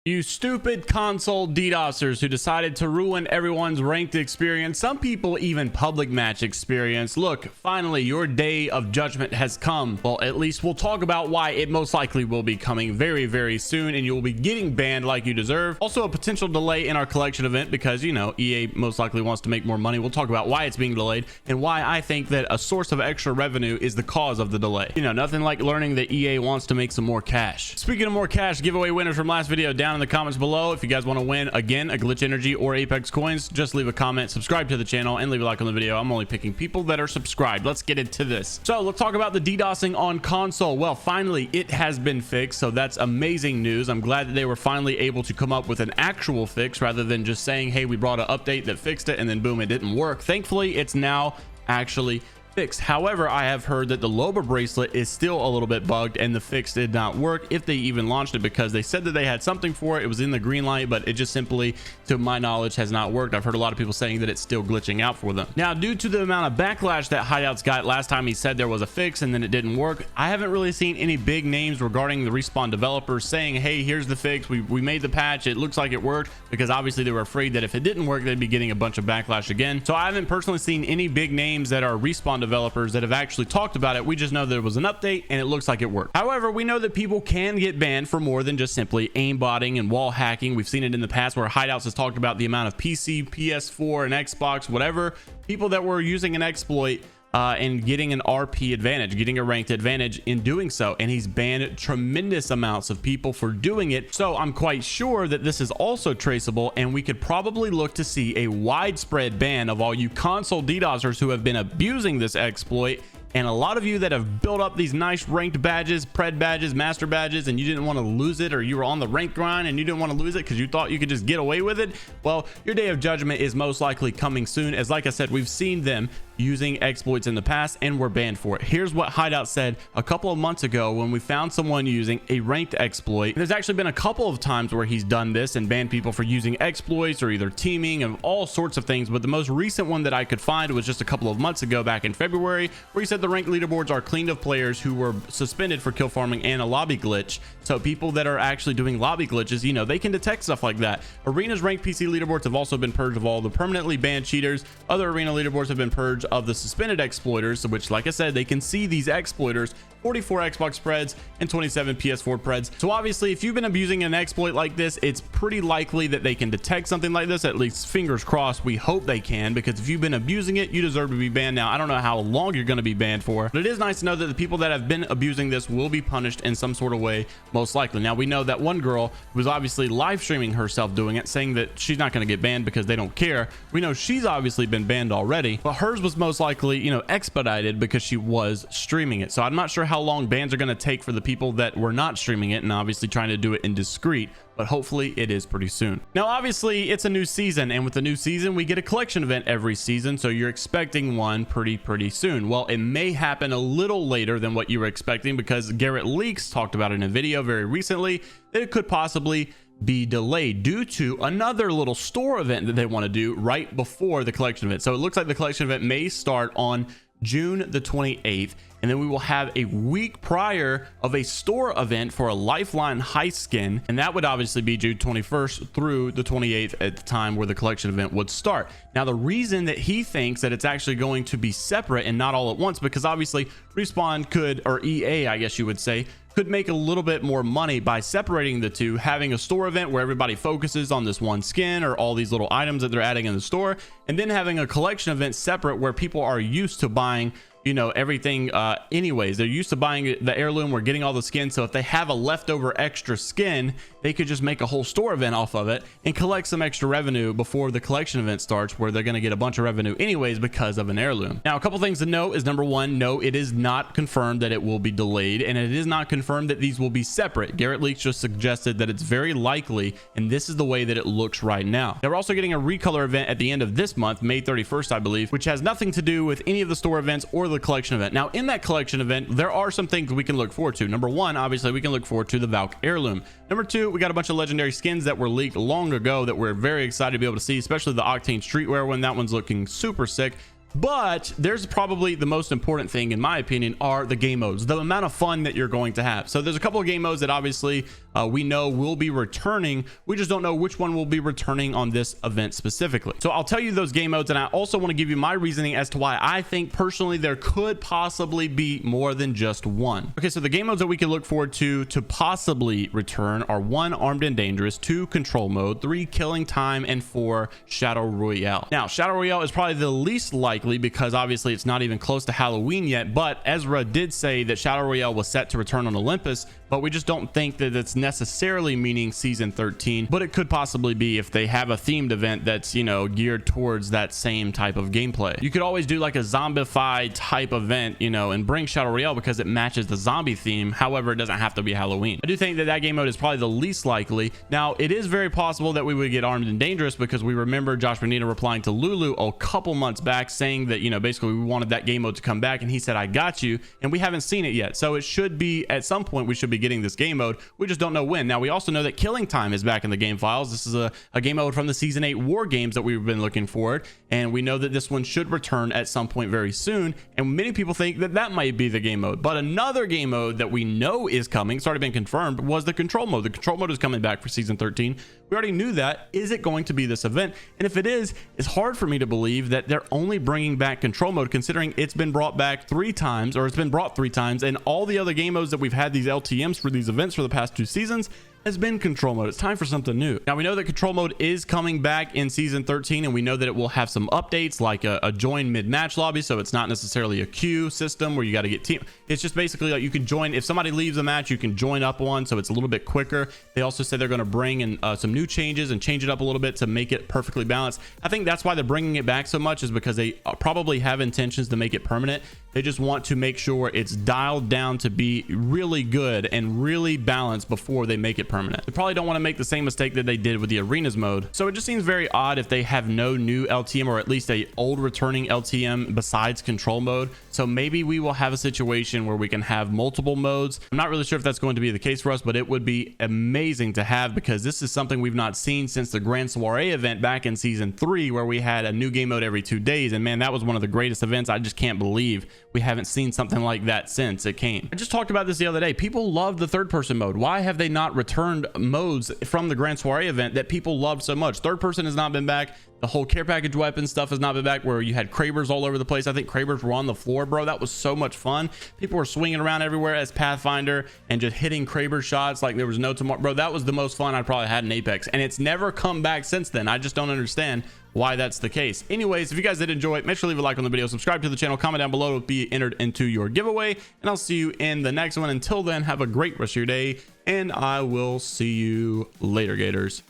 You stupid console DDoSers who decided to ruin everyone's ranked experience, some people even public match experience. Look, finally your day of judgment has come. Well, at least we'll talk about why it most likely will be coming very, very soon, and you'll be getting banned like you deserve. Also, a potential delay in our collection event because, you know, EA most likely wants to make more money. We'll talk about why it's being delayed and why I think that a source of extra revenue is the cause of the delay. You know, nothing like learning that EA wants to make some more cash. Speaking of more cash, giveaway winners from last video down in the comments below. If you guys want to win again a Glytch energy or Apex coins, just leave a comment, subscribe to the channel, and leave a like on the video. I'm only picking people that are subscribed. Let's get into this. So let's talk about the DDoSing on console. Well, finally it has been fixed, so that's amazing news. I'm glad that they were finally able to come up with an actual fix rather than just saying, hey, we brought an update that fixed it and then boom, it didn't work. Thankfully it's now actually fixed. However, I have heard that the Loba bracelet is still a little bit bugged and the fix did not work, if they even launched it, because they said that they had something for it. It was in the green light, but it just simply, to my knowledge, has not worked. I've heard a lot of people saying that it's still glitching out for them. Now, due to the amount of backlash that Hideouts got last time he said there was a fix and then it didn't work, I haven't really seen any big names regarding the Respawn developers saying, hey, here's the fix, we made the patch, it looks like it worked, because obviously they were afraid that if it didn't work, they'd be getting a bunch of backlash again. So I haven't personally seen any big names that are Respawn developers that have actually talked about it. We just know there was an update and it looks like it worked. However, we know that people can get banned for more than just simply aimbotting and wall hacking. We've seen it in the past where Hideouts has talked about the amount of PC, PS4, and Xbox, whatever, people that were using an exploit and getting an RP advantage, getting a ranked advantage in doing so, and he's banned tremendous amounts of people for doing it. So I'm quite sure that this is also traceable, and we could probably look to see a widespread ban of all you console DDoSers who have been abusing this exploit. And a lot of you that have built up these nice ranked badges, pred badges, master badges, and you didn't want to lose it, or you were on the rank grind and you didn't want to lose it because you thought you could just get away with it, well, your day of judgment is most likely coming soon, as like I said, we've seen them using exploits in the past and were banned for it. Here's what Hideout said a couple of months ago when we found someone using a ranked exploit. There's actually been a couple of times where he's done this and banned people for using exploits or either teaming and all sorts of things, but the most recent one that I could find was just a couple of months ago, back in February, where he said the ranked leaderboards are cleaned of players who were suspended for kill farming and a lobby glitch. So people that are actually doing lobby glitches, you know, they can detect stuff like that. Arena's ranked PC leaderboards have also been purged of all the permanently banned cheaters. Other arena leaderboards have been purged of the suspended exploiters, which, like I said, they can see these exploiters. 44 Xbox preds and 27 PS4 preds. So obviously, if you've been abusing an exploit like this, it's pretty likely that they can detect something like this. At least fingers crossed, we hope they can, because if you've been abusing it, you deserve to be banned. Now, I don't know how long you're going to be banned for, but it is nice to know that the people that have been abusing this will be punished in some sort of way, most likely. Now, we know that one girl was obviously live streaming herself doing it, saying that she's not going to get banned because they don't care. We know she's obviously been banned already, but hers was most likely, you know, expedited because she was streaming it. So I'm not sure how long bans are going to take for the people that were not streaming it and obviously trying to do it in discreet, but hopefully it is pretty soon. Now, obviously it's a new season, and with the new season we get a collection event every season, so you're expecting one pretty soon. Well, it may happen a little later than what you were expecting, because Garrett Leaks talked about in a video very recently that it could possibly be delayed due to another little store event that they want to do right before the collection event. So it looks like the collection event may start on June the 28th, and then we will have a week prior of a store event for a Lifeline heist skin, and that would obviously be June 21st through the 28th at the time where the collection event would start. Now, the reason that he thinks that it's actually going to be separate and not all at once, because obviously Respawn could, or EA I guess you would say, could make a little bit more money by separating the two, having a store event where everybody focuses on this one skin or all these little items that they're adding in the store, and then having a collection event separate where people are used to buying, you know, everything anyways. They're used to buying the heirloom or getting all the skins, so if they have a leftover extra skin, they could just make a whole store event off of it and collect some extra revenue before the collection event starts, where they're going to get a bunch of revenue anyways because of an heirloom. Now, a couple things to note is, number one, no, it is not confirmed that it will be delayed, and it is not confirmed that these will be separate. Garrett Leaks just suggested that it's very likely, and this is the way that it looks right now. Now, we're also getting a recolor event at the end of this month, May 31st, I believe, which has nothing to do with any of the store events or the collection event. Now, in that collection event, there are some things we can look forward to. Number one, obviously we can look forward to the Valk heirloom. Number two, we got a bunch of legendary skins that were leaked long ago that we're very excited to be able to see, especially the Octane streetwear one. That one's looking super sick. But there's probably the most important thing, in my opinion, are the game modes, the amount of fun that you're going to have. So there's a couple of game modes that obviously we know will be returning. We just don't know which one will be returning on this event specifically. So I'll tell you those game modes, and I also want to give you my reasoning as to why I think personally there could possibly be more than just one. Okay, so the game modes that we can look forward to possibly return are 1, Armed and Dangerous, 2, Control Mode, 3, Killing Time, and 4, Shadow Royale. Now, Shadow Royale is probably the least likely because obviously it's not even close to Halloween yet, but Ezra did say that Shadow Royale was set to return on Olympus, but we just don't think that it's necessarily meaning season 13, but it could possibly be if they have a themed event that's, you know, geared towards that same type of gameplay. You could always do like a zombified type event, you know, and bring Shadow Royale because it matches the zombie theme. However, it doesn't have to be Halloween. I do think that that game mode is probably the least likely. Now, it is very possible that we would get Armed and Dangerous because we remember Josh Bonita replying to Lulu a couple months back saying that, you know, basically we wanted that game mode to come back, and he said, I got you, and we haven't seen it yet. So it should be at some point we should be getting this game mode. We just don't know when. Now, we also know that Killing Time is back in the game files. This is a game mode from the season 8 war games that we've been looking for, and we know that this one should return at some point very soon, and many people think that that might be the game mode. But another game mode that we know is coming, it's already been confirmed, was the Control Mode. The Control Mode is coming back for season 13. We already knew that. Is it going to be this event? And if it is, it's hard for me to believe that they're only bringing back Control Mode, considering it's been brought back 3 times, or it's been brought 3 times, and all the other game modes that we've had, these LTMs for these events for the past 2 seasons, has been Control Mode. It's time for something new. Now, we know that Control Mode is coming back in season 13, and we know that it will have some updates like a join mid-match lobby, so it's not necessarily a queue system where you got to get team. It's just basically like you can join, if somebody leaves a match, you can join up one, so it's a little bit quicker. They also said they're going to bring in some new changes and change it up a little bit to make it perfectly balanced. I think that's why they're bringing it back so much, is because they probably have intentions to make it permanent. They just want to make sure it's dialed down to be really good and really balanced before they make it permanent. They probably don't want to make the same mistake that they did with the arenas mode. So it just seems very odd if they have no new LTM, or at least a old returning LTM besides Control Mode. So maybe we will have a situation where we can have multiple modes. I'm not really sure if that's going to be the case for us, but it would be amazing to have, because this is something we've not seen since the Grand Soiree event back in season 3, where we had a new game mode every 2 days. And man, that was one of the greatest events. I just can't believe we haven't seen something like that since it came. I just talked about this the other day. People loved the third person mode. Why have they not returned modes from the Grand Soiree event that people loved so much? Third person has not been back. The whole care package weapon stuff has not been back, where you had Kravers all over the place. I think Kravers were on the floor, bro. That was so much fun. People were swinging around everywhere as Pathfinder and just hitting Kraber shots like there was no tomorrow. Bro, that was the most fun I probably had in Apex, and it's never come back since then. I just don't understand why that's the case. Anyways, if you guys did enjoy it, make sure to leave a like on the video, subscribe to the channel, comment down below to be entered into your giveaway, and I'll see you in the next one. Until then, have a great rest of your day, and I will see you later, Gators.